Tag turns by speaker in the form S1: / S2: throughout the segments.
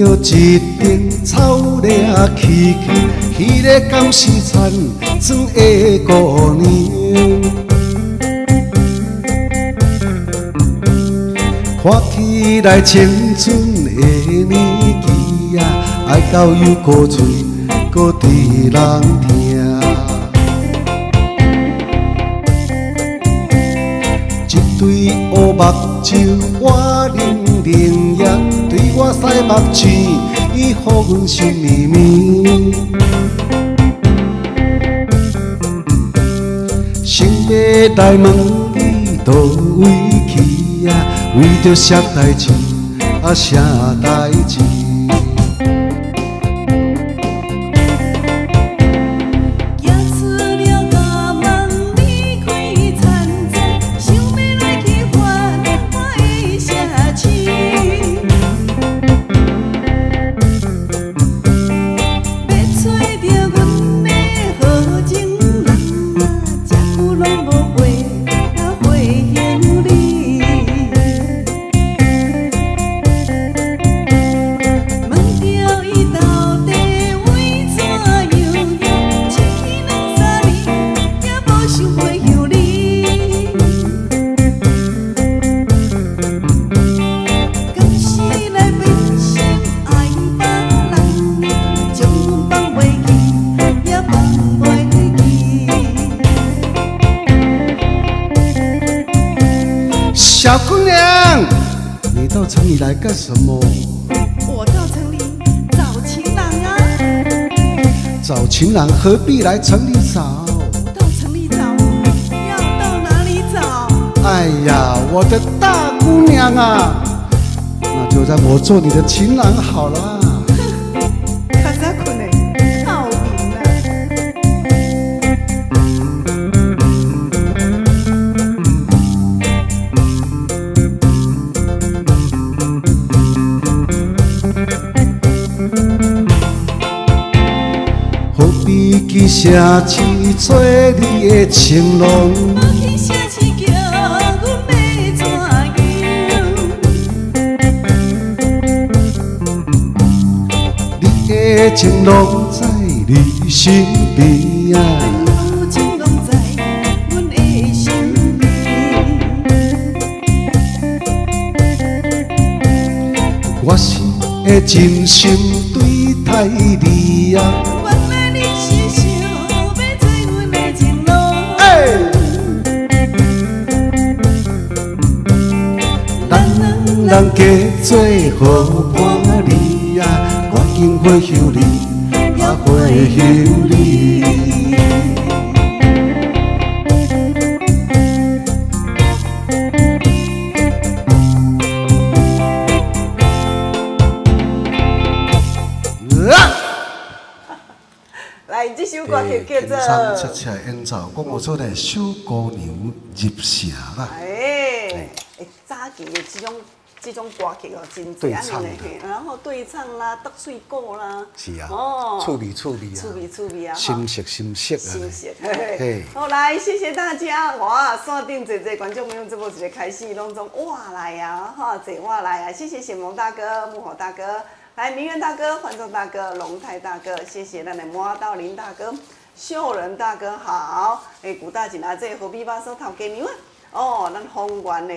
S1: 着一顶草掠起去，迄个敢是田庄的姑娘？看起来青春的年纪啊，爱到有古嘴，搁伫人听。一对乌目睭，我冷冷眼，对我屎目眩，伊予阮心绵绵。想要来问你倒位去啊？为着啥代志啊？啥代志？小姑娘，你到城里来干什么？
S2: 我到城里找情郎啊！
S1: 找情郎何必来城里找？
S2: 到城里找，要到哪里找？
S1: 哎呀，我的大姑娘啊，那就让我做你的情郎好了。
S2: 卡扎困嘞，靠明了。
S1: 何必去城市做你的情郎？
S2: 我去城市叫阮要怎样？
S1: 你的情郎在你身边啊。
S2: 有情郎在阮的身边，
S1: 我是会真心对待你啊。
S2: 原来你是想要做阮的情郎。
S1: 咱两人加做好伴侣啊，赶紧回乡里，啊回乡里。
S2: 来，这首歌曲叫做
S1: 轻松恰恰演奏，讲我做的小姑娘入城啦。
S2: 早期的这种歌曲哦，真侪安尼嘞，然后对唱啦、得水果啦，
S1: 是啊，
S2: 哦，
S1: 趣味趣味啊，
S2: 趣味啊，
S1: 心色心色啊，
S2: 心色。
S1: 嘿，
S2: 好来，谢谢大家，哇，线顶侪观众朋友，这部一个开始拢总哇来啊，哈，坐哇来啊，谢谢显蒙大哥、木火大哥。来，明远大哥、环州大哥、龙泰大哥，谢谢咱的摩道林大哥、秀仁大哥好。古大锦啊，这何必把手头给你们？哦，咱丰原的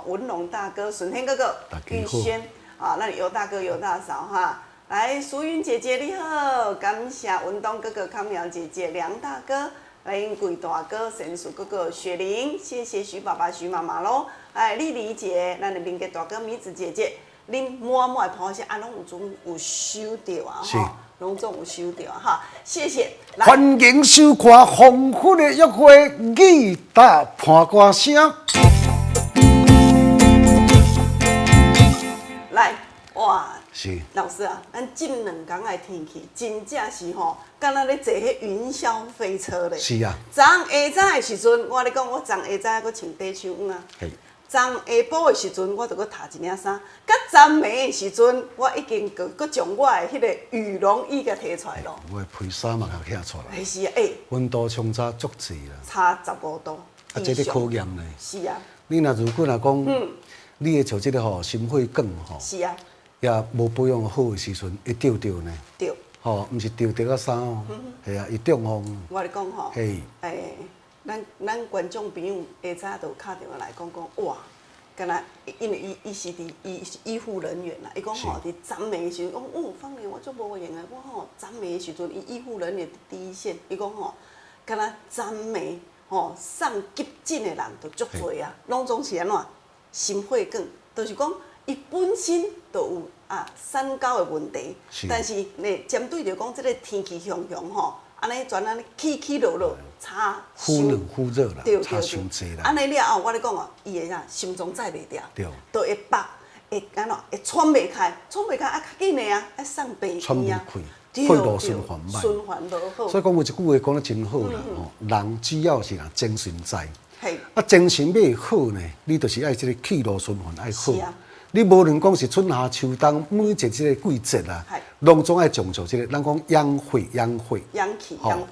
S2: 文龙大哥、顺天哥哥、玉轩啊，咱尤大哥、尤大嫂哈。来，淑云姐姐你好，感谢文东哥哥、康苗姐姐、梁大哥、林贵大哥、神树哥哥、雪玲，谢谢徐爸爸、徐妈妈喽。哎，丽丽姐，咱的民家大哥、米子姐姐。恁满满的螃蟹啊，拢有收到啊，吼，拢总有收到哈，谢谢。
S1: 欢迎收看丰富的约会语答伴歌声。
S2: 来，哇，
S1: 是
S2: 老师啊，咱近2天的天气真正是吼，敢若咧坐迄云霄飞车咧。
S1: 是啊。
S2: 昨下早的时阵，我咧讲，我昨下早搁穿短袖啊。昨下晡的时阵，我就搁揬一领衫；甲昨暝的时阵，我已经搁将我的迄个羽绒衣给摕出来咯。
S1: 我的披衫嘛给掀出来。
S2: 是啊，
S1: 温度相差足济啦。
S2: 差15度。
S1: 啊，这咧考验呢。
S2: 是啊。
S1: 你若如果讲，你会像这个吼心血管吼。
S2: 是啊。
S1: 也无保养好的时阵，会掉呢。
S2: 对。
S1: 吼，毋是掉啊衫哦，系啊，伊中风。
S2: 我咧讲吼，
S1: 嘿，
S2: 咱观众朋友下早就敲电话来讲哇，敢若因为伊是医护人员啦，伊讲吼伫展美的时阵，讲方面我足无闲的，我吼展美的时阵，伊医护人员第一线，伊讲吼，敢若展美吼上急诊的人就足多啊，拢总是安怎心血管，就是讲伊本身就有三高的问题，但是呢，针对着讲即个天气凶吼，安尼全安尼起落，差
S1: 忽冷忽热啦，差伤济啦。
S2: 安尼了后，我咧讲哦，伊会心脏载袂掉，就会腹会安怎会喘袂开，喘袂开较紧的爱送病院啊，
S1: 血路循环歹，
S2: 循环无好。
S1: 所以讲有一句话讲得真好啦，人只要是精神在，精神要好呢，你就是爱即个气路循环爱好。你无论讲是春夏秋冬，每一个季节啊，拢总爱重视即个，咱讲养血、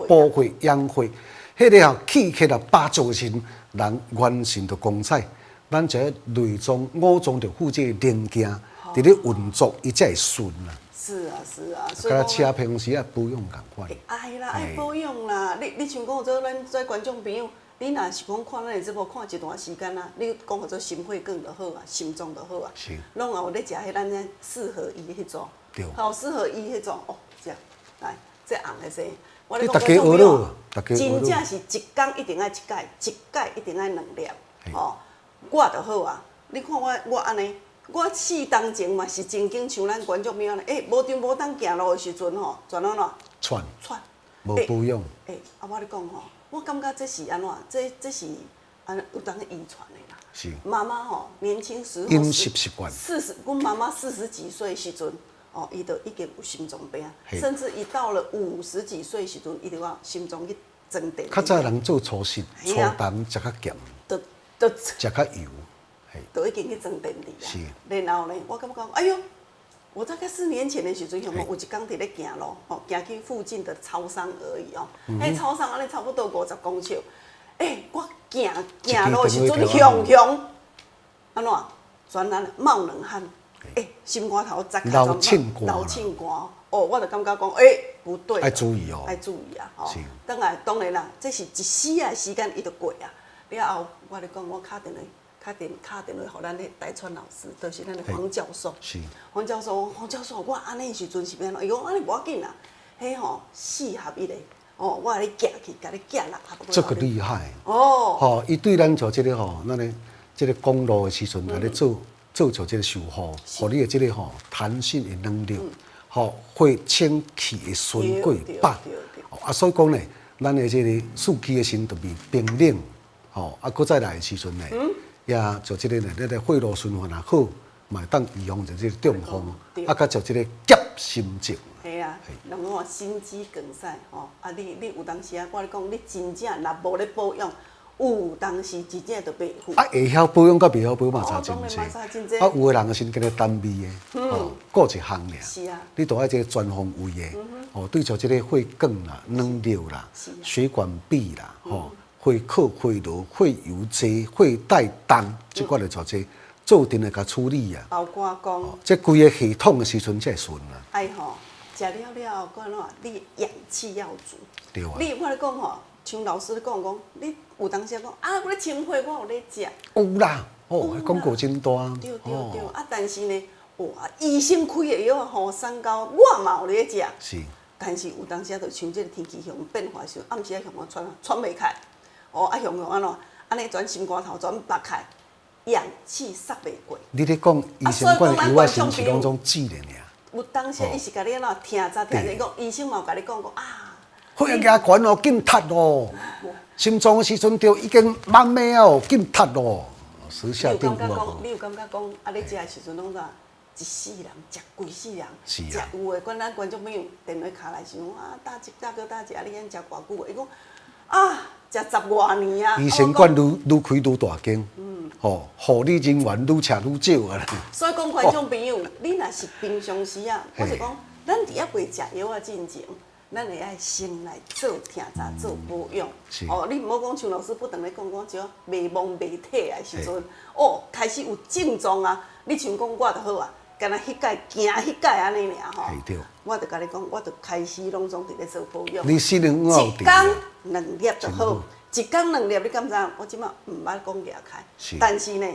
S1: 补血、养血，迄个吼气血啊，八足的时，人完成着光彩。咱这内脏、五脏着负责零件，伫咧运作，伊才会顺啦。
S2: 是啊，
S1: 所以车平时爱保养共款。
S2: 爱啦，爱保养啦。你像讲做咱观众朋友。你若是讲看咱的节目看一段时间啊，你讲叫做心血管就好啊，心脏就好啊，拢有咧食迄咱咧四合一迄种，好四合一迄种哦，这来这红的这，我咧讲观众朋友，真正是一工一定爱一钙，一钙一定爱2粒，哦，我就好啊。你看我安尼，我4当前嘛是真经像咱观众朋友咧，无张无当行路的时阵吼，全拢
S1: 喘，无保养。
S2: 我咧讲吼。我感觉这是安怎？这是有当遗传的啦。
S1: 是。
S2: 妈妈吼，年轻时候
S1: 饮食习惯。
S2: 阮妈妈40几岁时阵，哦，伊就已经有心脏病，甚至伊到了50几岁时阵，伊就讲心脏去装电。
S1: 较早人做粗食、粗淡，食较咸，食较油，
S2: 都已经去装电力啊。
S1: 是。
S2: 然后呢，我感觉讲，哎呦。我大概4年前的时阵，有一天伫咧行路，行去附近的超商而已哦。迄超商安尼差不多50公尺，我行路的时阵，雄，安怎？全然冒冷汗，心肝头扎开，
S1: 老庆肝，
S2: 哦，我就感觉讲，不对，
S1: 爱注意哦，
S2: 爱注意啊，吼。当然啦，这是一时啊时间伊就过啊。了后，我咧讲，我敲电话。打电话给咱的台川老师，就是咱的黄教授。
S1: 是。
S2: 黄教授，我安尼时阵是安怎？伊讲安尼无要紧啦，迄吼4合1的，哦，我来夹去，甲你夹6合。
S1: 这个厉害。
S2: 哦。
S1: 吼，伊对咱做这个吼，咱的这个公路的时阵，来咧做这个修护，互你的这个吼弹性的能力，吼会清气的顺过百。所以讲呢，咱的这个四季的时特别冰冷，吼搁再来的时阵呢。也就即个呢，你血路循环也好，嘛当预防就即个中风，甲就即个急心症。
S2: 系啊，人讲心肌梗塞吼，你有当时我咧讲，你真正若无咧保养，有当时真正就袂好。
S1: 会晓保养甲袂晓保养嘛差真济。有个人个是跟个单味的，顾一项尔。
S2: 是啊。
S1: 你都爱即个全方位的，对着即个血管啦、软尿啦、血管壁啦，血靠、血流、血油济、血带重，即款的做这做阵来甲处理啊。
S2: 包括讲，
S1: 这规个系统的时阵才会顺啦。
S2: 哎吼，食了后，讲喏，你氧气要足。
S1: 对啊。
S2: 你我咧讲吼，像老师咧讲，你有当时讲我咧清血，我有咧食。
S1: 有啦，广告真大。
S2: 对，但是呢，医生开的药吼三高，我嘛有咧食。
S1: 是。
S2: 但是有当时就像这个天气向变化时，暗时啊向我喘袂开。向安怎？安尼全心肝头全爆开，氧气塞袂过。
S1: 你咧讲医生管的药啊，是毋是拢种止的尔？
S2: 有当时伊是甲你安怎听，伊讲医生嘛有甲你讲过
S1: 血压高哦，紧踢哦。心脏的时阵就已经慢慢哦，紧踢哦。时下定有
S2: 你有感觉讲你食的时阵拢咋？一世人食规世人，食有诶，管咱观众朋友电话敲来时讲大哥大姐，你安食偌久？伊讲食10多年啊！
S1: 医生馆愈开愈大间，护理人员愈请愈少啊。
S2: 所以讲，观众朋友，你若是平常时啊，我是讲，咱伫遐未食药啊之前，咱会爱先来做听查做保养。你毋好讲像老师不断咧讲只要袂懵袂体的时阵，开始有症状啊。你像讲我就好啊，敢若迄届行迄届安尼尔吼。
S1: 对。
S2: 我就甲你讲，我就开始拢总伫咧做保养。
S1: 你4年
S2: 一工2粒就好，一工2粒，你敢知？我即马毋捌讲牙开，但是呢，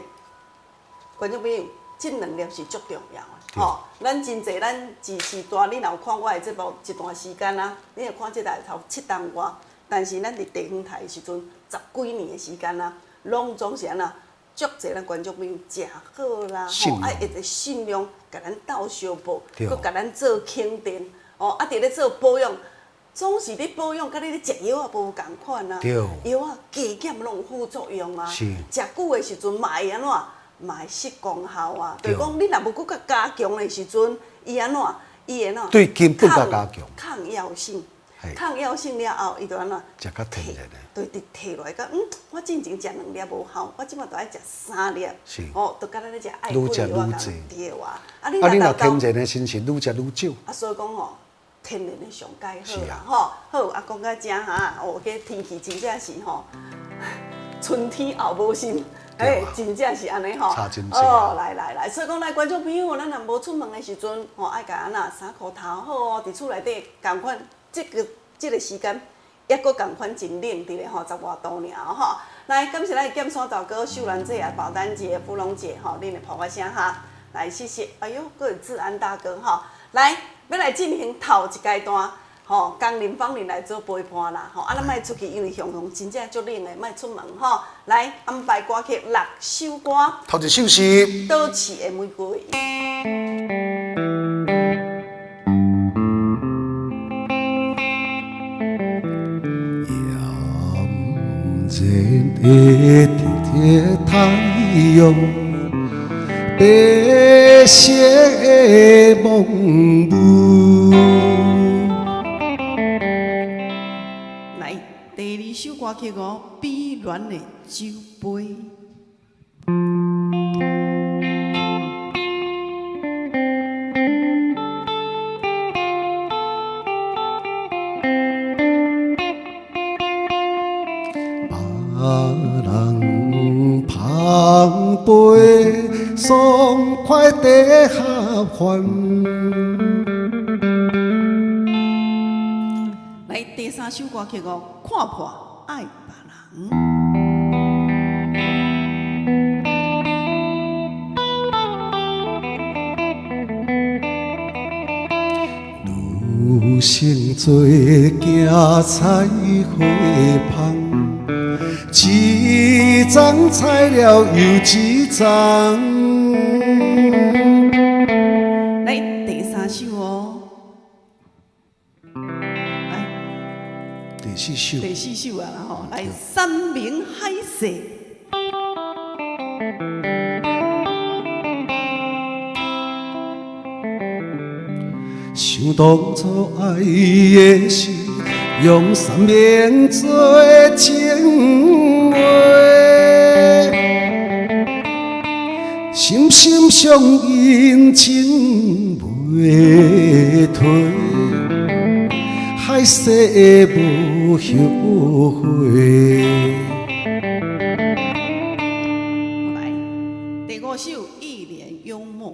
S2: 观众朋友，这2粒是足重要的。吼，咱真济咱支持大，你若有看我的节目一段时间啊，你会看这台头7档外，但是咱伫地方台的时阵10几年的时间啊，拢总是安那。足侪咱观众朋友食好啦，吼，爱一个信量，甲咱斗相报，佮甲咱做肯定，哦，啊，伫咧做保养，总是咧保养，甲你咧食药啊无共款啊，药啊加减拢有副作用啊，食久的时阵嘛会安怎，嘛会失功效啊，就是讲你若无佮加强的时阵，伊安怎，伊会怎？
S1: 对根本甲加强，
S2: 抗药性。抗药性了后，伊就安怎？
S1: 食较甜的呢。
S2: 对，摕落来讲，我之前食2粒无效，我即马就爱食3粒。是。哦，就敢若咧食爱贵药啊，对啊。啊，你若
S1: 天然的，真是愈食愈少。
S2: 啊，所以讲吼，天然的上佳好啦，吼。好，啊，讲到这哈，哦，这天气真正是吼，春天后无心。真正是安尼吼。哦，来，所以讲来观众朋友，咱若无出门的时阵，吼，爱甲安那衫裤头好哦，伫厝内底共款。这个时间，也搁共款真冷伫咧吼，10外度尔吼。来，感谢咱的剑山大哥、秀兰姐啊、宝丹姐、芙蓉姐吼，恁的捧我声哈。来，谢谢。哎呦，搁有志安大哥吼。来，要来进行头一阶段，吼，工人帮恁来做陪伴啦，吼。啊，咱莫出去，因为雄真正足冷的，莫出门吼。来，安排歌曲6首歌。
S1: 头一首是《
S2: 倒刺的玫瑰》。
S1: 热的太阳，白色的梦雾。
S2: 来，第2首歌曲哦，《碧暖的酒杯》。
S1: 人捧杯，爽快地合欢。
S2: 来，第3首歌曲哦，《看破爱别人》。
S1: 女性做行菜花香。一张菜了又一张。
S2: 来，第3首哦。来，
S1: 第4
S2: 首啊啦吼，来，山明海誓。
S1: 想当初爱的是。用3明做情话，心心相印情袂退，海誓无后悔。
S2: 来，第5首《一帘幽梦》。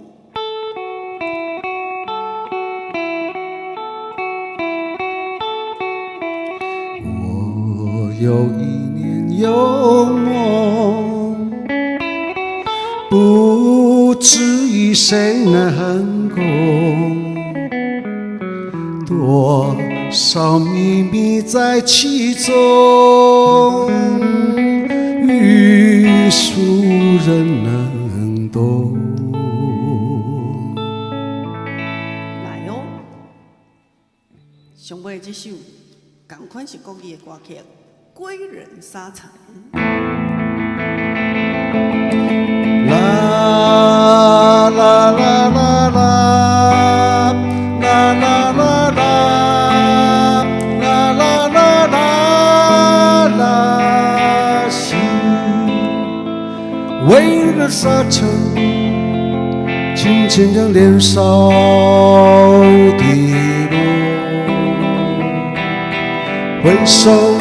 S1: 有一年有梦，不知与谁能共，多少秘密在其中，欲俗人能懂。
S2: 来哦，上尾这首。同款是国语的歌曲《归人沙场》。
S1: 啦啦啦啦啦啦啦啦啦啦啦啦啦，心为了沙场，轻轻将脸烧低落。回首，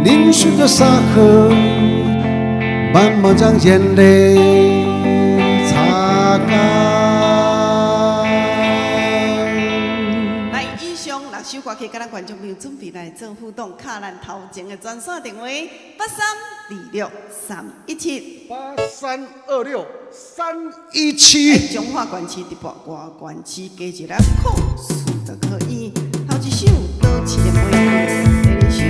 S1: 凝视着沙河，慢慢将眼泪擦干。
S2: 歌曲，跟咱观众朋友准备来做互动，卡咱头前的专线电话8326-317。
S1: 8326-317。
S2: 中华关区直播外关区加一个控诉就可以。头一首多市的玫瑰，第二首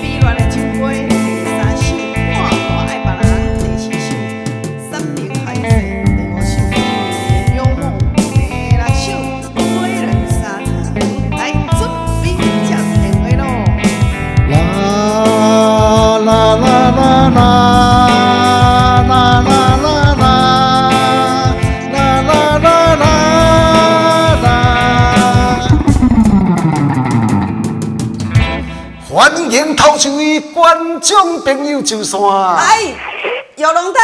S2: 碧乱的酒杯，第三首看看爱别人，第四首山明海誓，第五首幽默，第六首归人沙滩。来，准备接电话咯！
S1: 啦啦啦啦啦。欢迎头一位观众朋友上线。
S2: 哎，有龙大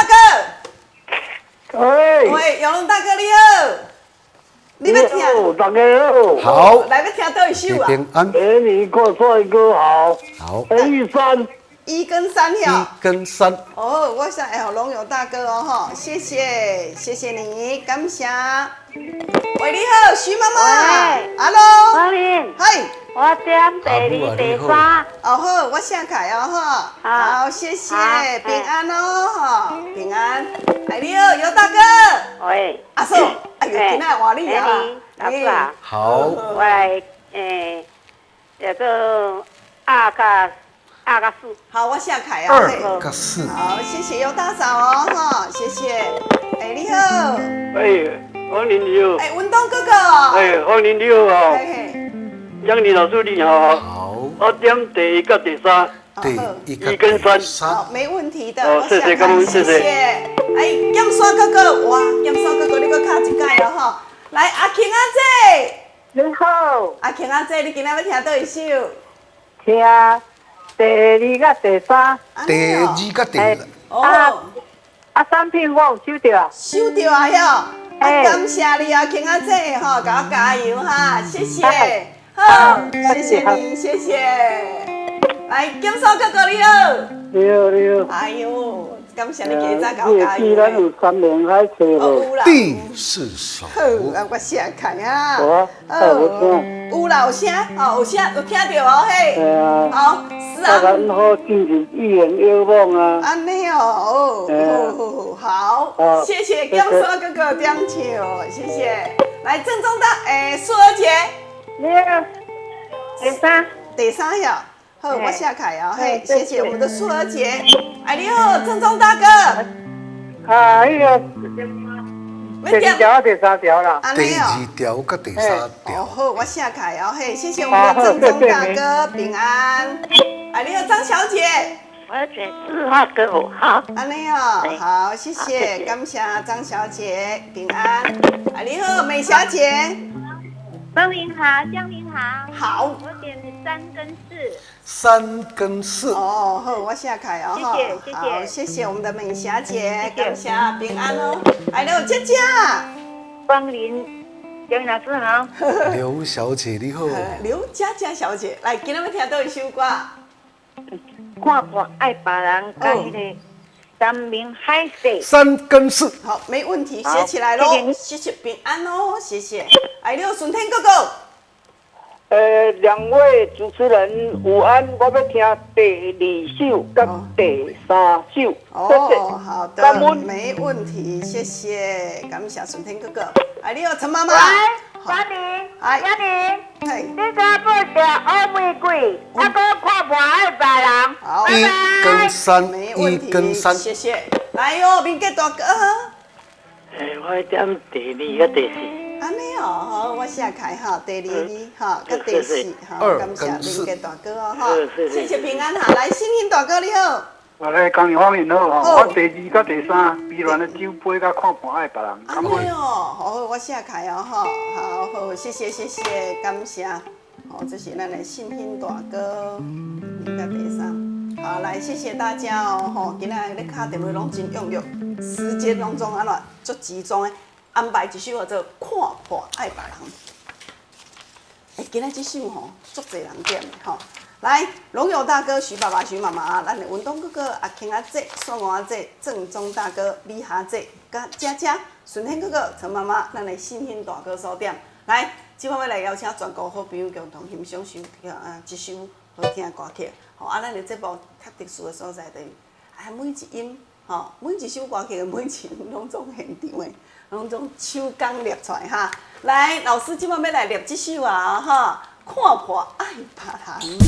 S2: 哥，喂，有龙大哥你好，你要听？
S3: 大家好。
S1: 好，
S2: 来要听倒一首啊？
S1: 平安。
S3: 你过帅哥好。
S1: 好。
S2: 一跟三
S1: 一
S2: 条。
S1: 跟三。
S2: 哦，我想哎，龙友大哥哦哈，谢谢你，感谢。喂，你好，徐妈妈。Hello。
S4: 欢迎。
S2: 嗨。
S4: 我点第二、第三。
S2: 哦好，我下凯哦哈。好，谢谢，平安哦哈，平安。哎，你好，尤大哥。
S4: 喂。
S2: 阿叔，哎呦，今仔换你啊。
S4: 阿叔啊。
S1: 好。
S4: 我来那个二加四。
S2: 好，我下凯
S1: 2
S2: 哦。
S1: 加4。
S2: 好，谢谢尤大嫂哦哈，谢谢。哎，你好。
S3: 欢迎你好。
S2: 哎，文东哥哥哦。
S3: 欢迎你好哦。
S2: 嘿嘿。
S3: 江丽老师你好。
S1: 好。
S3: 我点第一跟第三。
S1: 第
S3: 一跟三。
S2: 好，没问题的。
S3: 谢谢，感恩，谢谢。
S2: 哎，剑山哥哥，哇，剑山哥哥，你搁卡一届了吼。来，阿庆阿姐。
S4: 你好。
S2: 阿庆阿姐，你今仔要听倒一首？
S4: 听第二甲第三。
S1: 第二甲第三。
S2: 哦。
S4: 产品我有收到。
S2: 收到啊哟。感谢你啊，庆阿姐吼，给我加油哈，谢谢。好，谢谢你，谢谢。来，剑山哥哥你好。
S3: 你好。
S2: 哎呦，感谢你今早给我加油。
S3: 既然有山明海誓咯。
S1: 第4首。
S2: 好，我写看啊。
S3: 有
S2: 啦，有声，哦，有声，有听到哦嘿。好，是啊。
S3: 咱好进行一言有望啊。
S2: 安尼哦，好，谢谢江叔哥哥点球，谢谢。来，郑中的苏儿姐。
S4: 你好。
S2: 第三条。好，我下凯哦，嘿，谢谢我们的苏儿姐。哎，你好，郑中大哥。
S3: 那个第2条、第3条啦。
S1: 第2条跟第3条。
S2: 好，我下凯哦，嘿，谢谢我们的郑中大哥，平安。哎，你好，张小姐。
S4: 我要选4号跟5号。
S2: 安尼哦，好，谢谢，感谢张小姐，平安。哎，你好，美霞姐。
S4: 张您好，江您好。
S2: 好。
S4: 我点3跟4。
S1: 3跟4。
S2: 哦，好，我下凯哦，
S4: 谢谢。
S2: 好，谢谢我们的美霞姐，感谢平安哦。哎，你好，佳佳。
S4: 光临，江老师好。
S1: 刘小姐你好。
S2: 刘佳佳小姐，来，今天要听倒一首歌。
S4: 看破爱别人，跟迄个山明海誓。
S1: 3跟4。
S2: 好，没问题，写起来喽。谢谢平安哦，谢谢。哎，你好，顺天哥哥。
S3: 两位主持人午安，我要听第2首跟第3首。
S2: 哦，好的，没问题，谢谢，感谢顺天哥哥。哎，你好，陈妈妈。
S4: 喂，嘉玲，嘉玲，你家不着黑玫瑰，还搁看破爱别人。
S2: 好
S1: ，1跟3，
S2: 没问题，
S1: 1跟3，
S2: 谢谢。来哟，明杰大哥。
S3: 我点第2跟第4。
S2: 安尼哦，好，我写开哈，第2哈，跟第4哈，感谢明杰大哥哦哈，谢谢平安哈，来新兴大哥你好。
S3: 我来讲你方面好吼，我第2跟第3，碧乱的酒杯甲看破爱别人。
S2: 安尼哦，好，我写开哦哈，好，谢谢，感谢。哦，这是咱的信兴大哥，2跟第3。好，来谢谢大家哦，吼，今仔咧敲电话拢真踊跃，时间拢总安怎足集中的。安排一首叫做《看破爱别人》。哎，今仔这首吼，足侪人点的吼。来，龙友大哥、徐爸爸、徐妈妈，咱的文东哥哥、阿庆阿姐、宋阿姐、正宗大哥、李霞姐、甲佳佳、顺天哥哥、陈妈妈，咱的新兴大哥所点。来，即摆要来邀请全国好朋友共同欣赏一首好听的歌曲。吼，咱的节目较特殊的所在在于，每一音，每一首歌曲的每一音拢总现场的，拢总手工捏出来哈。来，老师即摆要来捏这首啊，看破爱别人。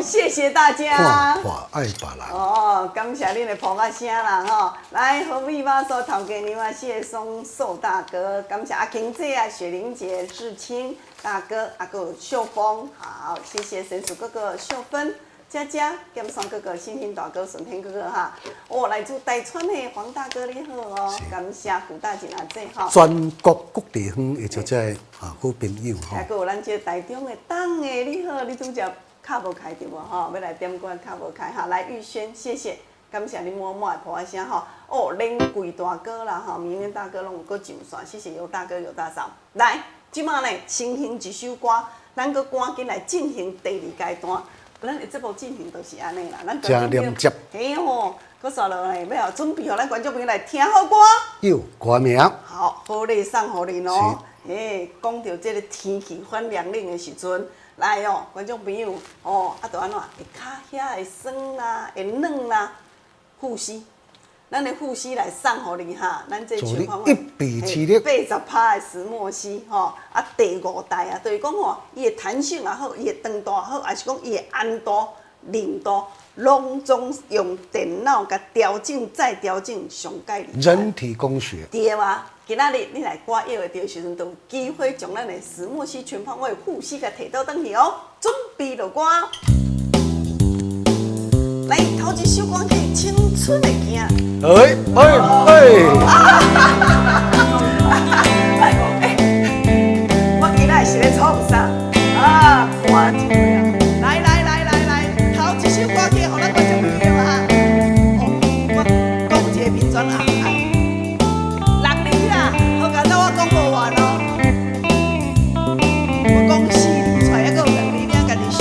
S2: 谢谢大家。
S1: 看破爱别人。
S2: 哦，感谢恁的捧啊声啦吼！来，和味马所头家娘啊，谢松寿大哥，感谢阿婷姐啊、雪玲姐、志清大哥，还有秀峰，好，谢谢神鼠哥哥、秀芬、佳佳、剑双哥哥、星星大哥、顺天哥哥哈。哦，来自台川的黄大哥你好哦，感谢胡大姐阿姐哈。
S1: 全国各地方的这些好朋友哈。
S2: 还有咱这台中的党的你好，你拄则卡无开对无吼？要来点歌卡无开哈。来玉轩，谢谢，感谢你满满的捧声吼。哦，连贵大哥啦吼，明远大哥拢有搁上线，谢谢尤大哥、尤大嫂。来，即马呢，先行一首歌，咱搁赶紧来进行第二阶段。咱的节目进行就是安尼啦，咱
S1: 真连接。
S2: 嘿吼，搁刷落来，要后准备互咱观众朋友来听好歌。
S1: 有歌名。
S2: 好，好礼送互恁哦。嘿，讲到这个天气反凉冷的时阵。来哦，观众朋友哦，啊，就安怎会脚遐会酸啦，会软啦，护膝，咱的护膝来送互你哈，咱这全方位
S1: 一臂之力
S2: ，80%的石墨烯吼，啊，第5代啊，就是讲吼，伊的弹性也好，伊的长度也好，还是讲伊的按度、韧度，拢总用电脑甲调整再调整上界。
S1: 人体工学。
S2: 对啊，今仔日你来歌谣的着时阵，都有机会将咱的石墨烯全方位护膝甲摕倒转去哦。准备落歌，来头一首歌叫《青春的镜》。我今仔是咧创啥？啊，看一下。来，头一首歌曲，互咱观众朋友啊。哦，我讲一个民专啊。好简单，我讲不完哦。我讲4年出来，还阁有2年，你家己想。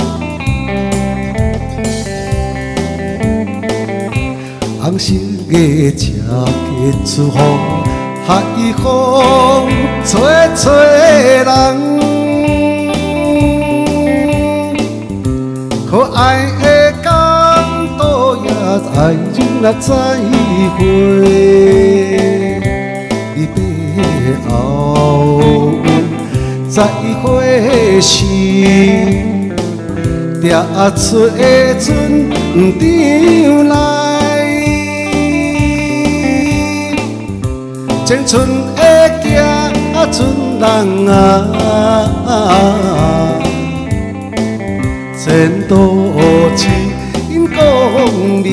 S1: 红色的赤结出风，海风吹人。可爱的港都也爱人啊再会。你背后再会时，抓出的船场来，青春的行船人啊，前途真光明。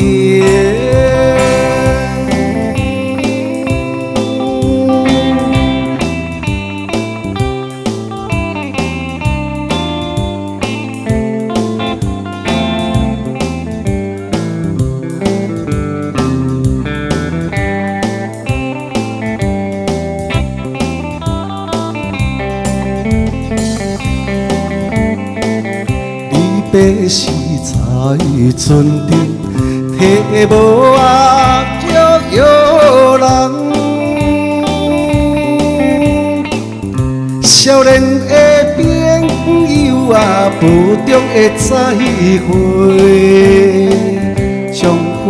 S1: 白时在村顶，体无啊摇人。少年的朋友啊，无中的再会，相会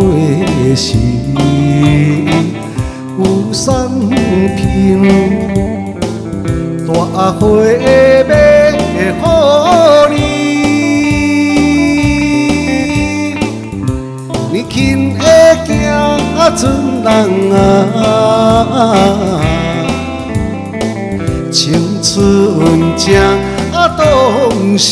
S1: 时有三品，大花要予你。年轻的行船人啊，青春正当时。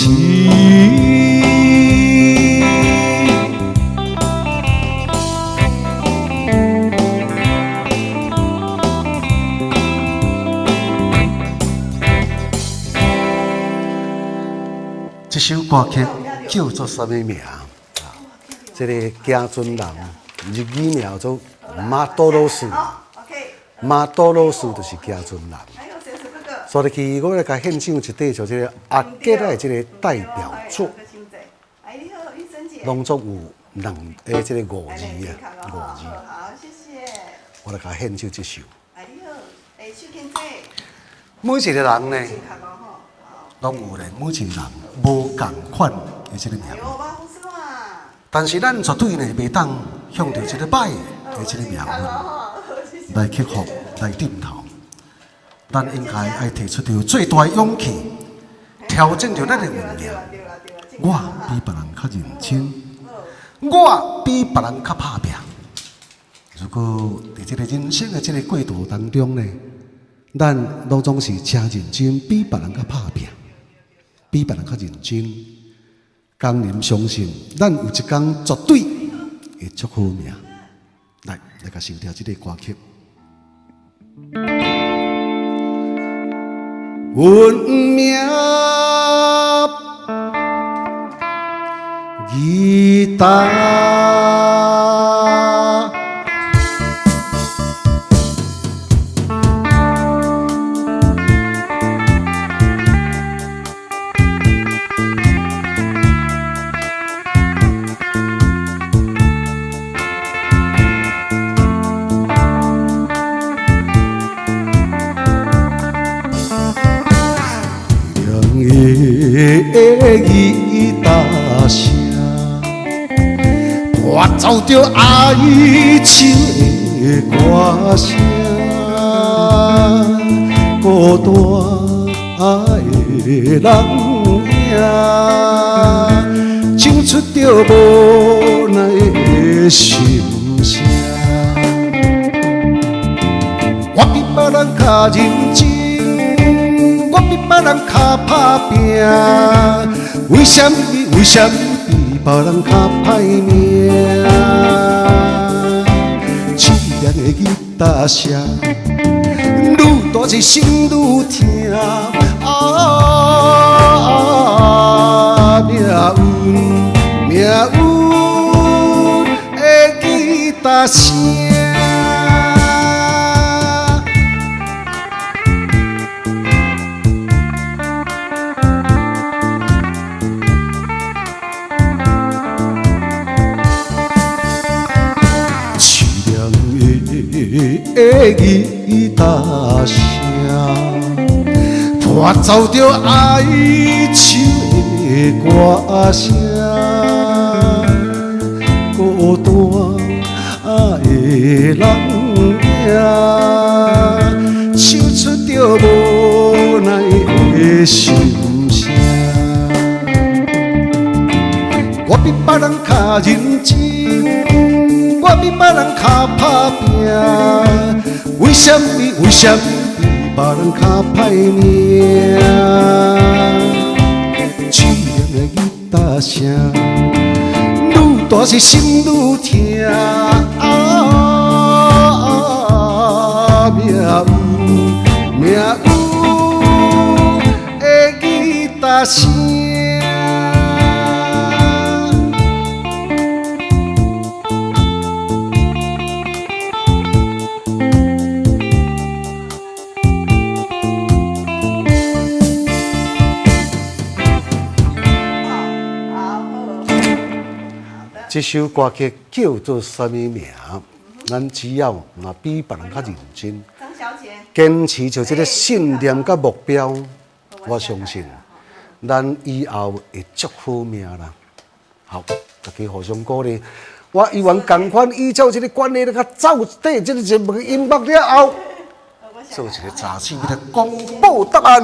S1: 这首歌曲叫做什么名？这个行船人日语名做马多罗斯，马多罗斯就是行船人。所以去我来甲献唱一块像这个阿吉的这个代表作，拢总有2这个5字啊，5字。
S2: 好，谢谢。
S1: 我来甲献唱这首。
S2: 秀娟姐。
S1: 每一个人呢，拢有咧，每一个人无共款的这个命。但是咱绝对呢，袂当向着这个歹的这个命运来克服、来顶头。咱应该爱提出着最大的勇气，调整着咱的运命。我比别人较认真，我比别人较打拼。如果在这个人生的这个过程当中呢，咱拢总是真认真，比别人较打拼，比别人较认真。江林相信，咱有一天绝对会足好命。来甲收听这个歌曲。运命吉他。吉他声，伴奏着哀愁的歌声，孤单的人影，唱出着无奈的心声。我比别人较认真，我比别人较打拼。为什么比别人较歹命？凄凉的吉他声，愈大声心愈痛。命运的吉他声。的吉他声，拖走着哀愁的歌声，孤单的人影，唱出着无奈的心声。我比别人较认真，我比别人较打拼。为什么比别人较歹命？凄凉的吉他声，愈大声心愈痛。命运的吉他声。这首歌曲叫做什么名？咱只要比别人较认真，
S2: 张小姐，
S1: 坚持着这个信念甲目标，我相信咱以后会足好命啦。好，大家互相鼓励。我希望同款依照这个惯例，甲走底这个节目的音乐了后，做一个杂志来公布答案。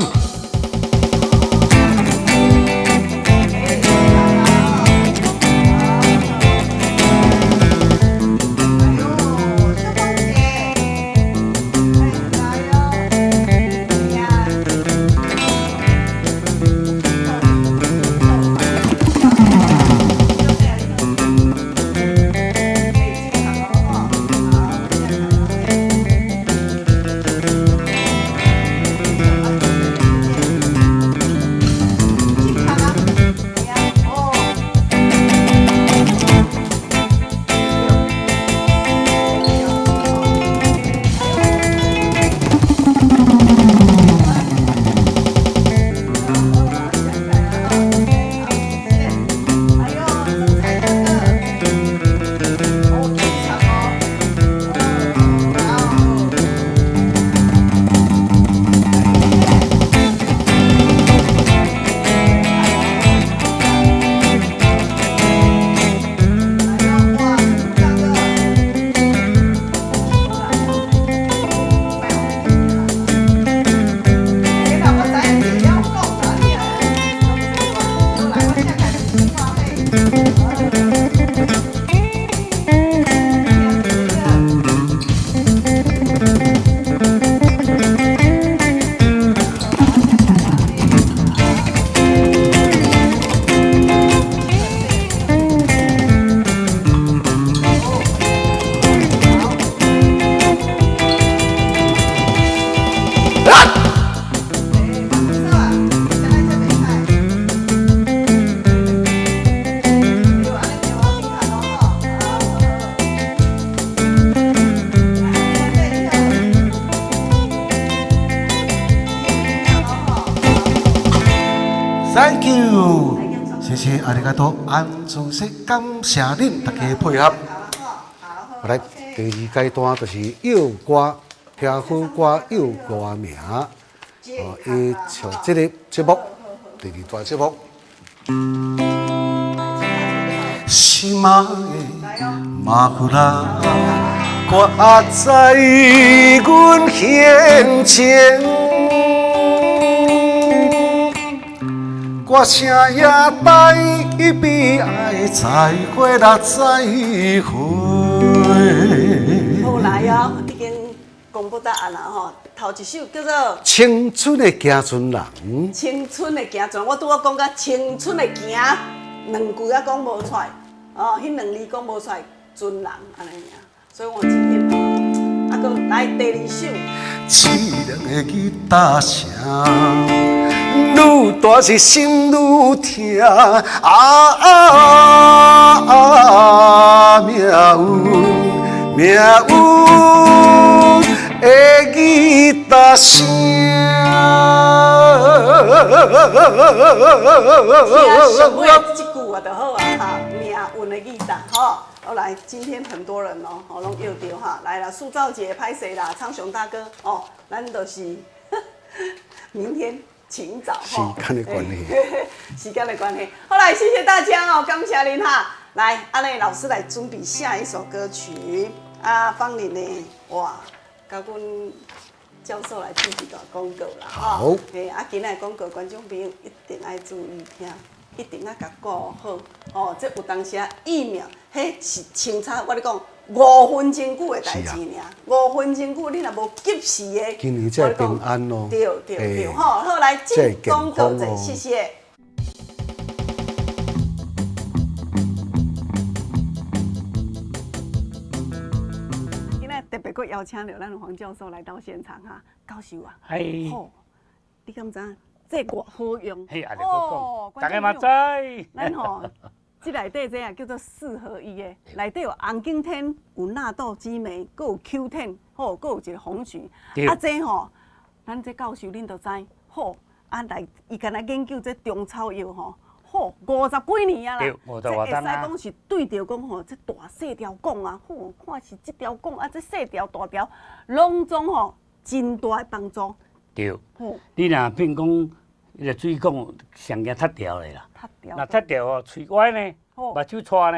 S1: Thank you， 谢谢阿里嘎多，安主席感谢恁大家配合。来，第二阶段就是幼歌，听好歌幼歌名，伊像这个节目，第二段节目。心爱的马古拉，我在阮眼前。歌声也代悲哀，再会啦，再会。
S2: 好来哦，已经公布答案啦吼。头一首叫做《
S1: 青春的行船人》。
S2: 青春的行船，我拄好讲到青春的行，两句啊讲无出来，哦，迄两字讲无出来，船人安尼尔。所以我今天啊，搁来第二首。
S1: 凄凉的吉他声，愈大是心愈痛。命运，命运的吉他声。
S2: 听上尾的这句啊就好啊，哈，命运的吉他，吼。好来，今天很多人哦，拢约到哈，来啦，塑造节拍谁啦？昌雄大哥哦，咱就是明天请早哈。
S1: 时间的关系，
S2: 时间的关系。后来谢谢大家哦，感谢您哈。来，安内老师来准备下一首歌曲啊，芳玲呢，哇，甲阮教授来听一段广告啦。
S1: 好。
S2: 嘿，啊，今仔广告观众朋友一定要注意听。一定要甲顾好哦！这有当时啊，疫苗，迄是相差我咧讲5分钟久的代志尔，5分钟久你若无及时的，
S1: 今年才平安咯。
S2: 对，吼，好来进广告者，谢谢。今仔特别阁邀请到咱黄教授来到现场哈，教授啊，好，你敢知？这偌好用，
S5: 嘿，阿你讲，大家嘛知。
S2: 咱吼，这内底这啊叫做4合1的，内底有红景天，有纳豆激酶，佮有 Q10，吼，佮有一个红曲。啊，这吼，咱这教授恁都知，好，啊来，伊干那研究这中草药吼，好50几年啊啦。
S5: 对，
S2: 这会使讲是对着讲吼，这大细条管啊，吼，看是这条管啊，这细条大条，拢总吼真大的帮助。
S5: 对，你若变讲，迄个水管上惊塌掉咧啦。
S2: 塌掉。
S5: 若塌掉哦，喙歪呢，目睭错呢，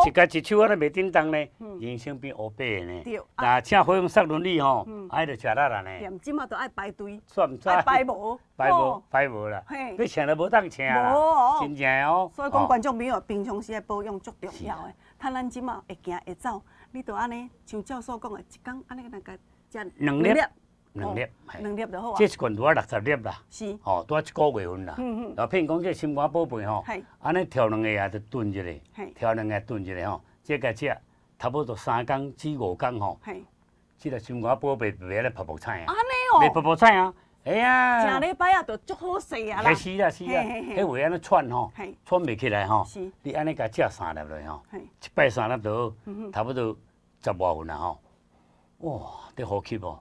S5: 一家一手安尼袂叮当呢，人生变黑白的呢。对。那请火用杀伦理吼，爱着吃力啦呢。
S2: 连即马都爱排队。
S5: 算唔知。
S2: 爱排无。
S5: 排无啦。要请都无当请啦。真正哦。
S2: 所以讲，观众朋友平常时的保养足重要的。趁咱即马会行会走，你着安尼像教授讲的，一工安尼来甲食
S5: 2粒。2
S2: 粒就好啊。
S5: 这一罐拄啊60粒啦，
S2: 是，
S5: 吼，拄啊1个月份啦。然后譬如讲这心肝宝贝吼，安尼调2下就炖一下，调2下炖一下吼，这个食差不多3工至5工吼，这个心肝宝贝袂咧泡泡菜啊。
S2: 安尼哦。
S5: 袂泡泡菜啊，哎呀。
S2: 正礼拜啊，就足好势啊啦。
S5: 是啦，迄位安尼喘吼，喘袂起来吼，你安尼甲食3粒落吼，一摆3粒就好，差不多10外份啦吼。哇，这好吸哦。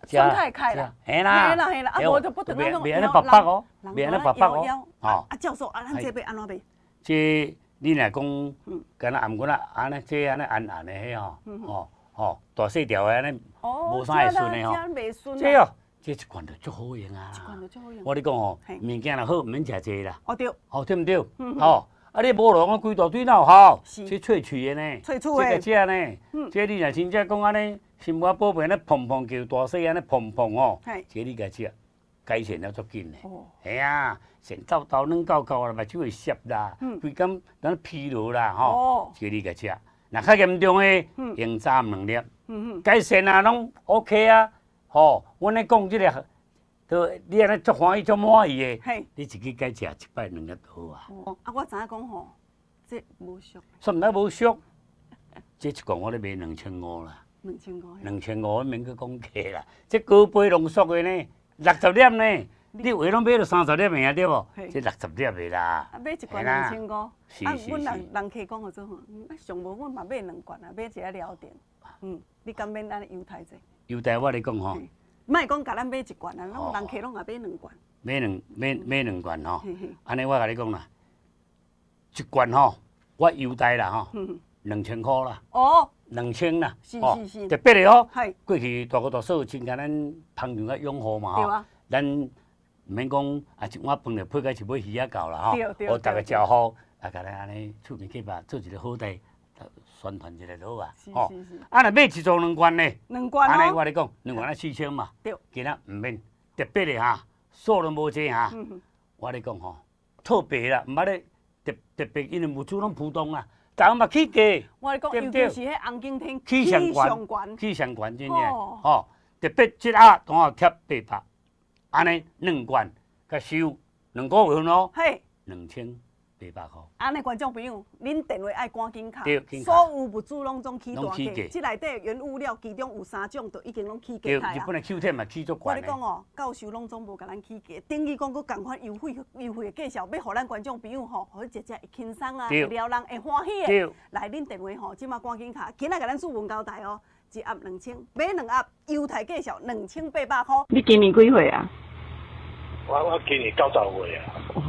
S2: 酸太开了，
S5: 嘿啦，
S2: 啊无就不得那种
S5: 别安尼白白哦，别安尼白白哦，
S2: 哦。啊，教授，啊，咱这要安怎卖？
S5: 这你若讲，敢若暗棍啊，安尼这安尼暗暗的迄吼，吼大细条的安尼，无啥会顺的吼。这哦，这一罐就足好用啊。一罐就足好用。我你讲吼，物件若好，毋免食济啦。
S2: 哦对。
S5: 哦对毋对？吼，啊你无落，我规大堆哪有好？这萃取的呢，
S2: 萃取的。
S5: 这个呢，这你若真正讲安尼。心肝宝贝安尼碰碰叫大细安尼碰碰哦，这你家食改善了足紧嘞。系啊，先走豆软到到啦，目睭会涩啦，规工咱疲劳啦吼，这你家食。若较严重的，用早2粒。改善啊，拢 OK 啊。吼，阮咧讲这个，都你安尼足欢喜足满意的，你自己改食1摆2粒就好啊。
S2: 啊，我知影讲吼，这无俗。
S5: 算毋无俗，这一罐我咧卖2500啦。
S2: 2500，
S5: 免去讲价啦。这高杯浓缩的呢，60粒呢，你话拢买到30粒的对无？这60粒的啦。
S2: 啊，买一罐2500。
S5: 是。
S2: 阮人客讲好做吼，上无阮嘛买2罐啊，买一个了电。你敢免安尼优待者？
S5: 优待我咧讲吼。
S2: 莫讲甲咱买1罐啊，拢人客拢也买2罐。
S5: 买2罐吼，安尼我甲你讲啦，1罐吼，我优待啦吼，2000块啦。哦。2000啦，特别的哦。过去大哥大嫂真甲咱烹调较养护嘛吼，咱毋免讲啊一碗饭就配甲一尾鱼仔到啦吼，我大家招呼，啊甲咱安尼出面去吧，做一个好代，宣传一下就好啊。吼，啊若买一组2罐呢
S2: ，2罐
S5: 安尼我咧讲，2罐啊4000嘛，今仔毋免特别的哈，数量无济哈，我咧讲吼，特别啦，毋捌咧特别，因为物资拢浮动啊。但嘛起价，
S2: 我讲，尤其是迄红景天
S5: 气象馆，真正吼，特别这鸭同学贴800，安尼2罐，甲收2个月份哦，
S2: 嘿
S5: 2800块。
S2: 安尼，观众朋友，恁电话爱赶紧卡，
S5: 对紧
S2: 所有物资拢总起大价，即内底原物料其中有3种，就已经拢起价
S5: 对，
S2: 开啊。
S5: 日本的 Q 10嘛起足
S2: 我
S5: 悬的。
S2: 咧讲哦，教授拢总无甲咱起价，等于讲佫共款优惠的介绍，要互咱观众朋友吼，互伊直接会轻松啊，会了人会欢喜的。来，恁电话吼，即马赶紧卡，今仔甲咱主文交代哦，一盒2000，买2盒优待介绍2800块。
S6: 你今年几岁啊？
S7: 我今年90岁啊。
S6: 哦。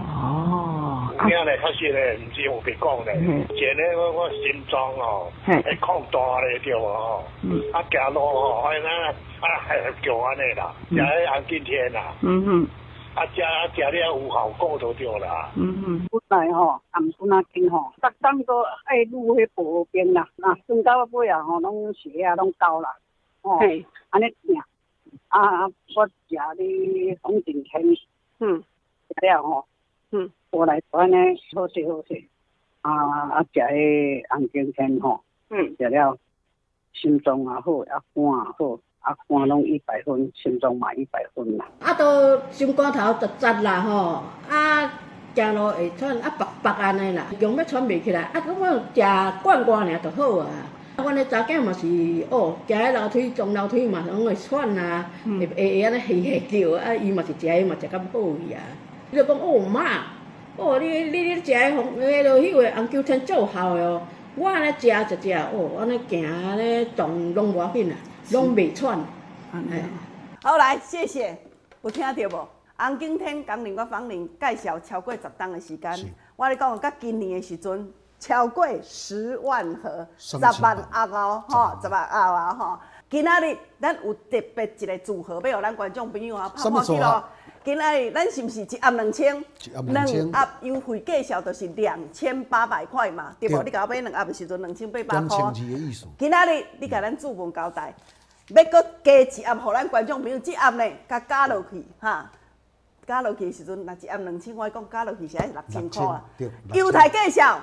S7: 有影咧，确实咧，毋是有别讲咧。前咧我心脏哦，会抗大咧对无吼。啊，行路吼，好像叫安尼啦，食迄红景天啦。啊，食了有效果就对啦。
S3: 本来吼，含孙仔经吼，逐当都爱愈迄保病啦，算到尾啊吼，拢血压拢高啦。哦，安尼定。啊，我食哩红景天，食了吼。我来安尼好势好势，食迄红景天吼，食了心脏也好，啊肝也好，啊肝拢100分，心脏嘛100分啦。
S6: 啊，都心肝头就窒啦吼，啊，行路会喘，啊白安尼啦，用要喘袂起来，啊，咁我食罐罐尔就好啊。阮个查囝嘛是哦，行迄楼梯、中楼梯嘛，拢会喘啊，会安尼嘿叫，啊，伊嘛是食迄嘛食甲好去啊。你就讲哦妈，哦你食迄红迄落迄个红球天足效的哦，我安尼食一食哦，安尼行安尼动拢无要紧啦，拢袂喘。
S2: 好来，谢谢，有听到无？红景天工人我访人介绍超过10档的时间，我咧讲，甲今年的时阵超过10万盒，10万盒哦，吼，10万盒啊吼。今仔日咱有特别一个组合，要互咱观众朋友啊拍拍去咯。今仔日咱是毋是一盒2000？2盒优惠介绍就是2800块嘛，对无？你甲我买2盒的时阵2800块。今仔日你甲咱主文交代，要搁加一盒，互咱观众朋友这盒呢，甲加落去哈。加落去的时阵，若一盒2000，我讲加落去是爱6000块啊。优待介绍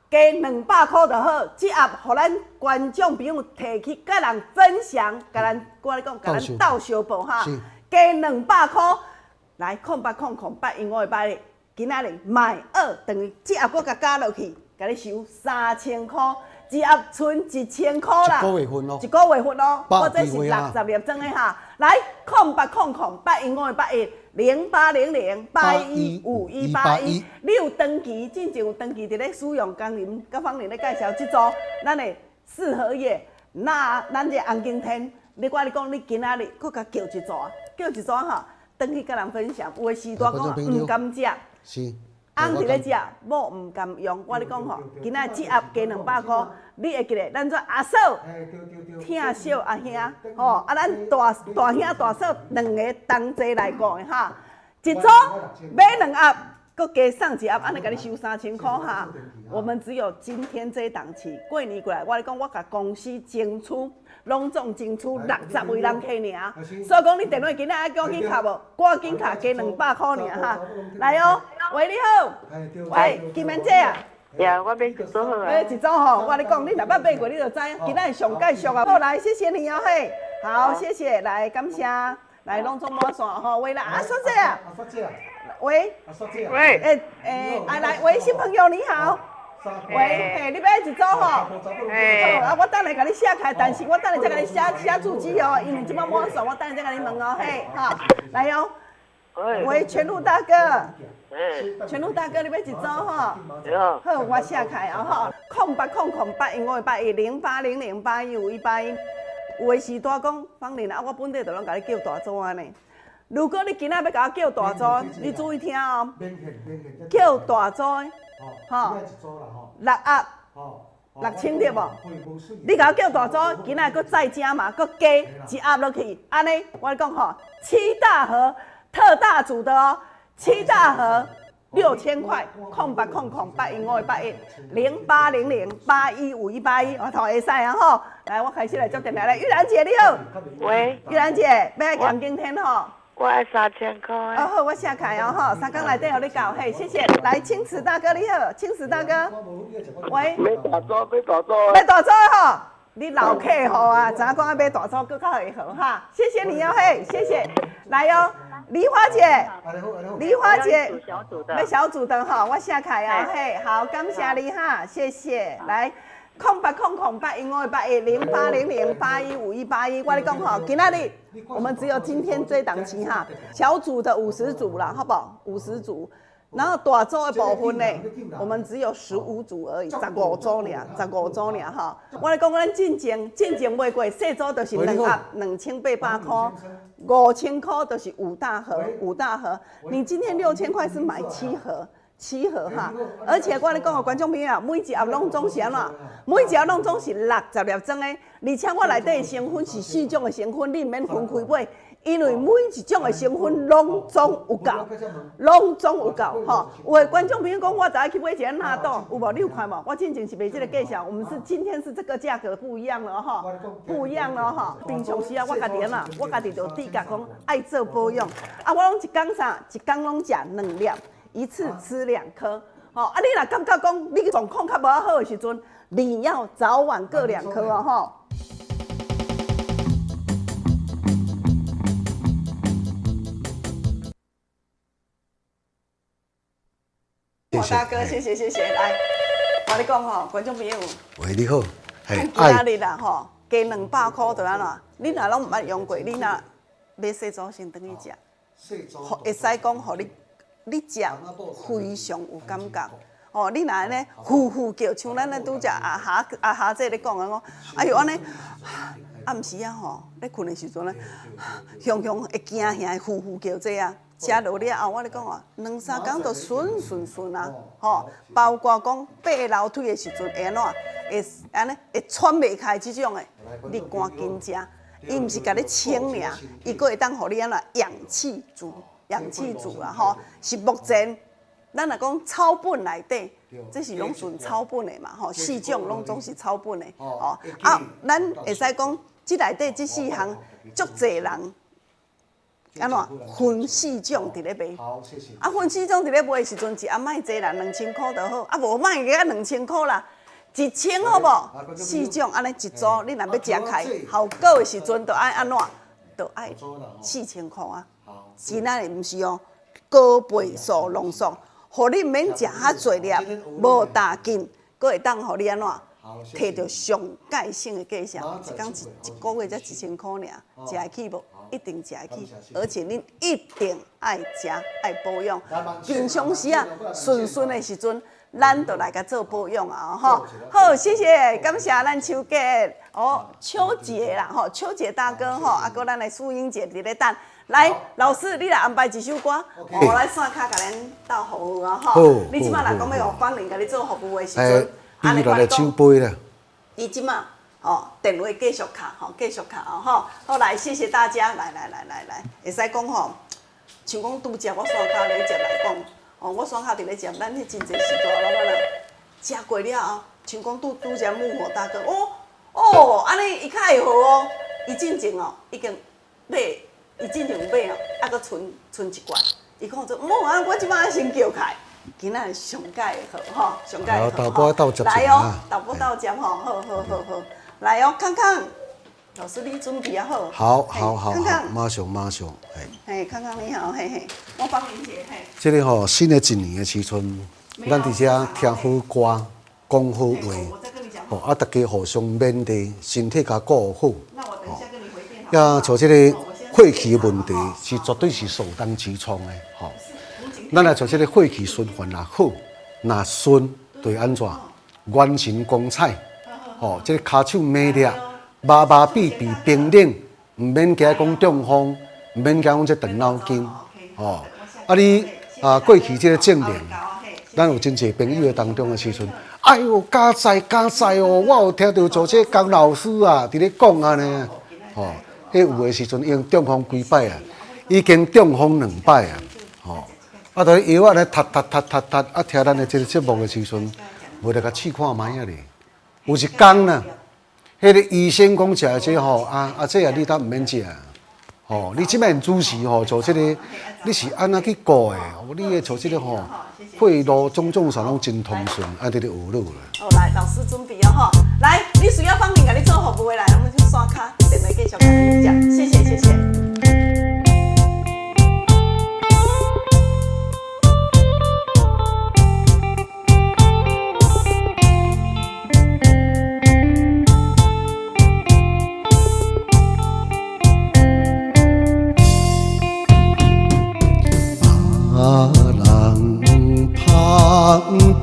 S2: 加200块就好，这盒互咱观众朋友摕去甲人分享，甲咱我咧讲，甲咱斗相报哈。加200块。来08008158的，今仔日买2等于这盒，搁甲加落去，甲你收3000块，一盒剩1000块啦。1个月份咯。1个月份咯，我这是60粒装的哈。来0800815810800800815181，你有长期，真正有长期伫咧使用工人甲方人咧介绍这组咱的4合叶，那咱这红景天，我咧讲，你今仔日搁甲叫一组哈。等去甲人分享，有诶时大讲唔敢食，翁伫咧食，某唔敢用。我咧讲吼，今仔这盒加200块，你会记得咱做阿嫂、疼小阿兄，吼，啊咱大兄大嫂2个同齐来过的哈，一组买2盒，搁加送一盒，安尼甲你收3000块哈。我们只有今天这档期，过年过来，我咧讲，我甲公司争取。拢总争取60位人客尔，所以讲你电话今仔爱赶紧卡无，赶紧卡加200块尔哈。来哦，喂你好，喂金明姐啊，
S3: 呀，我买一组好啊。
S2: 买一组吼，我咧讲，你若捌买过，你就知，今仔上介绍啊。好来，谢谢你哦嘿，好谢谢，来感谢，来拢总满线吼，喂啦，啊嫂姐啊，喂，喂，来喂新朋友你好。喂，你买一组吼？好，我等下甲你写开，但是我等下再甲你写字迹哦，因为即摆满数，我等下再甲你问哦，嘿，哈，来哦。喂，全路大哥，全路大哥，你买一组吼？好，我写开哦吼，080081581080080181，有诶时大讲，方面啊，我本地就拢甲你叫大组安尼。如果你今仔要甲我叫大组，你注意听哦，叫大组。吼，6盒，6000对无？你甲我叫大组，今仔佫再加嘛，佫加一盒落去，安尼我讲吼，7大盒特大组的哦，7大盒6000块，08008108010800815181，我头会使啊吼。来，我开始来接电话来，玉兰姐你好。
S3: 喂。
S2: 玉兰姐，要红景天吼。
S3: 我爱3000块。
S2: 哦好，我写开哦吼，3工内底互你交，嘿，谢谢。来，青池大哥你好，青池大哥。喂。
S3: 要大组，
S2: 要大组吼，你老客户啊，知影讲要买大组更较会好哈。谢谢你哦，嘿，谢谢。来哦，梨花姐，梨花姐，要小组的哈，我下开啊，嘿，好，感谢你哈，谢谢。来，0800英文0800815181，我跟你讲哈，今仔日我们只有今天这档期哈，小组的50组啦，好不好？50组。然后大组的部分呢，我们只有15组而已，15组尔哈。我来讲，咱进前卖过，细组就是2盒2800块，5000块就是5大盒。你今天6000块是买7盒哈，而且我跟你讲，观众朋友，每一盒拢总是安怎？每一盒拢总是60粒装的，而且我内底的成分是4种的成分，你唔免分开买。因为每一种的成分拢总有够吼。有的观众朋友讲，我昨去买一个纳豆，有无？你有看无？我进前是卖这个介绍，我们是今天是这个价格不一样了哈，不一样了哈。平常时啊，我家己啊，我家己就自觉讲爱做保养啊，我拢一天拢食2粒，一次吃2颗。吼啊，你若感觉讲你状况较无好的时阵，你要早晚各2颗哦吼。大哥，谢谢。来，我跟你讲吼，观众朋友，
S1: 喂，你好，
S2: 今仔日啦吼，加200块就安怎？你若拢唔捌用过，你若买细组先等去食，会使讲，互你食非常有感觉。哦，你若安尼呼呼叫，像咱咧拄只阿哈姐咧讲讲，哎哟安尼，暗时啊吼，咧困的时阵咧，雄会惊吓呼呼叫这啊。食落了后，我咧讲啊，2-3天就顺啊，吼，包括讲爬楼梯的时阵会安怎，会安尼会喘袂开这种的，你赶紧食，伊毋是甲你清尔，伊阁会当互你安怎氧气足啦，吼，是目前咱若讲草本内底，这是拢纯草本的嘛，吼，4种拢总是草本的，吼，啊，咱会使讲，这内底这4项，足侪人。安怎分4种伫咧卖？
S1: 好，谢谢。
S2: 啊，分4种伫咧卖的时阵，一盒卖济啦，2000块就好。啊，无卖个2000块啦，1000好无？4种安尼一组，你若要食开效果的时阵，就爱安怎？就爱4000块啊。今仔日毋是哦，高倍数浓缩，互你毋免食遐侪粒，无大劲，阁会当互你安怎？摕到上盖性的价钱，一工一个月才1000块尔，食会起无？一定食会起，而且恁一定爱食爱保养。平常时啊，顺的时阵，咱就来甲做保养啊，吼。好，谢谢，感谢咱秋姐哦，秋姐啦，吼，秋姐大哥吼，啊，搁咱的素英姐伫咧等。来，老师，你来安排一首歌，我来线卡甲咱斗服务啊，吼。你即摆若讲要互芳玲甲你做服务的时阵，
S1: 安尼来酒杯啦。
S2: 你即摆。哦，电话继续卡，吼，继续卡哦，吼，好来，谢谢大家，来，会使讲吼，像讲拄则我山卡咧接来讲，哦，我山卡伫咧接，咱迄真侪时段拢安尼，食过了后，像讲拄则木火大哥，哦，安尼伊较会好哦，伊进前哦，已经买，伊进前买哦，啊，搁剩一罐，伊讲做，啊，我即摆先叫开。今仔上盖会好吼，上盖会好。
S1: 豆包到接
S2: 来哦，豆包到接吼，好。来哦，康康，老师你准备啊好。
S1: 好，
S2: 康康，
S1: 马上，
S2: 嘿，康康你好，嘿，我帮您解嘿。
S1: 这个吼，新的一年的时阵，咱伫遮听好歌，讲好话，吼，啊，大家互相勉励，身体甲顾好。
S2: 那我等一下跟你回电。
S1: 呀，像这个血气的问题，是绝对是首当其冲的，吼。咱来像这个血气循环若好，若顺，就安怎？元神光彩。吼，这个骹手麻利，麻痹冰冷，唔免惊讲中风，唔免惊讲这长脑筋，吼。啊，你过去这个正面，咱有真侪朋友当中的时阵，哎呦，加载哦，我有听到做这江老师啊，伫咧讲安尼，吼，迄有的时阵已经中风几摆啊，已经中风2摆啊，吼。啊，就药啊来踢，啊，听咱的这个节目的时阵，无得甲试看卖啊咧。有一天呐，迄个医生讲食这吼，这你当唔免食，吼，你即摆主持吼，做这个你是安怎去过的？你的做这个吼，配路种种上拢真通顺，安尼就学落了。
S2: 哦，来，老师准备哦吼，来，你需要方面给你做服务的来，我们去刷卡，电话继续跟你讲，谢谢谢谢。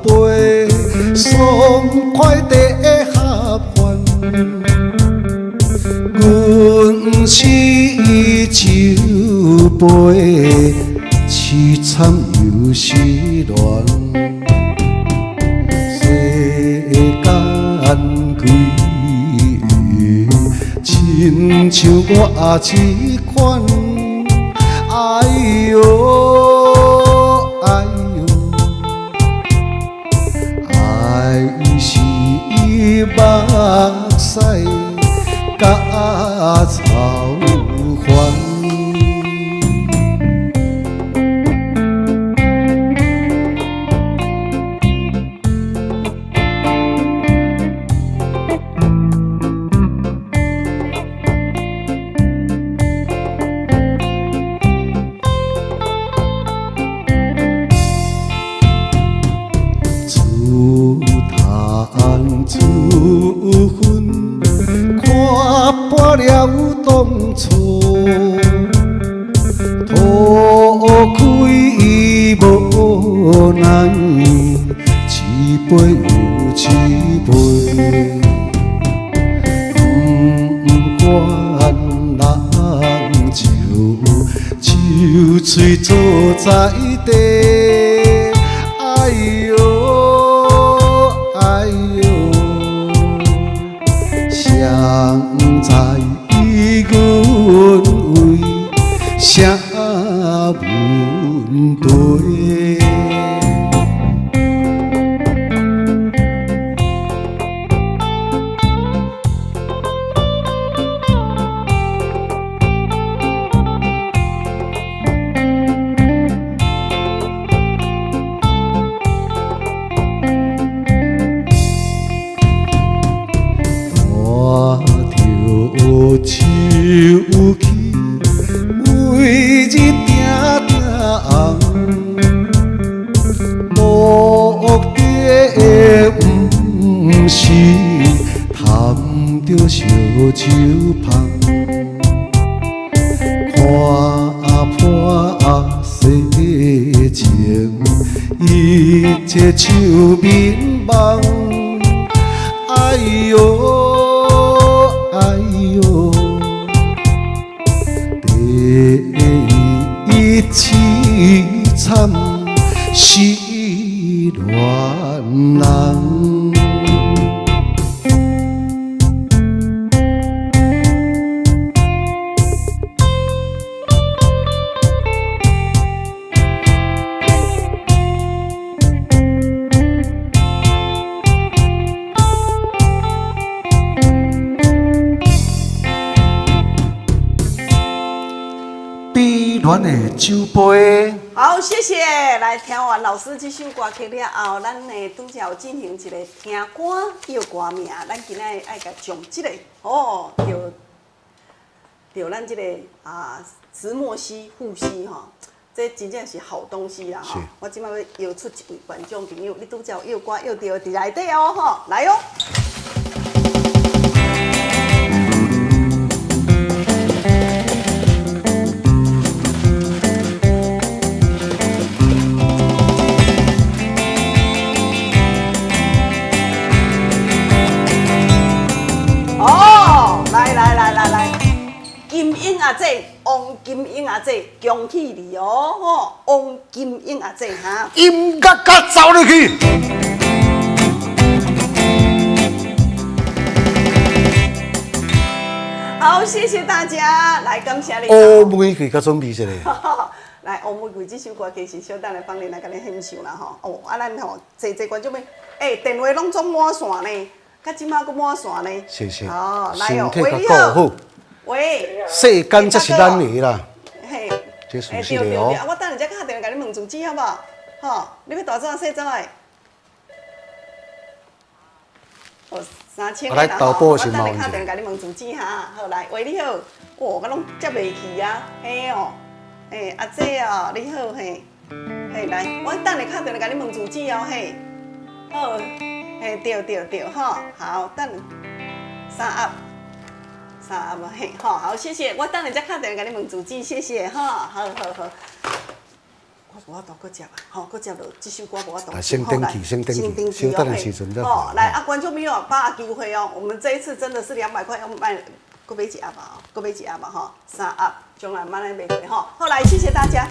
S1: 杯爽快地合欢，阮是酒杯，凄惨又失恋。世间几个，亲像我这款，哎哟哎哟。爱是目屎甲草原。自分看破了当初，土开无奈，一杯又一杯，不管人酒醉坐在地，哎哟哎哟。谁知阮为啥问题？手起，每日定红，目的不是贪着烧酒香，看破世情，一切像眠梦，哎哟。哎哟，第一凄惨失恋人。暖的酒杯。
S2: 好，谢谢。来听完老师这首歌曲了后，咱呢拄则有进行一个听歌叫歌名，咱今仔爱甲从这个哦，就咱这个石墨烯、护烯吼，这真正是好东西啦吼。我今摆要邀出一位观众朋友，你拄则有歌要着伫内底哦吼，来哦。金英阿姐，王金英阿姐，恭喜你哦！吼，王金英阿姐哈，
S1: 音乐家走入去。
S2: 好，谢谢大家，来感谢你。
S1: 乌玫瑰甲准备一下。
S2: 来，乌玫瑰这首歌其实小等来放你来甲你欣赏啦吼。哦，咱吼，侪观众们，电话拢总满线呢，甲即马阁满线呢。
S1: 谢谢。
S2: 哦，来哦，
S1: 身体较顾好。
S2: 喂，
S1: 世间才是咱的啦。
S2: 嘿，
S1: 这属实的哦。
S2: 我等下再打电话给你问主旨好不好？吼，你要大早细早的。哦，3000个啦吼，我等下打电话给你问主旨哈。好来，喂你好，哦，我拢接袂去啊，嘿哦，阿姐哦，你好嘿，嘿来，我等下打电话给你问主旨哦嘿。好，嘿对吼，好等3盒。3盒嘿，好谢谢，我等下再打电话给你问主旨，谢谢哈，好。我无法度搁接啊，搁接落这首歌无法度。
S1: 先登记，稍等的时阵再。
S2: 来观众朋友，把握机会哦，我们这一次真的是200块要卖，搁买一盒吧，搁买一盒吧3盒，将来慢慢卖过吼。好来，谢谢大家。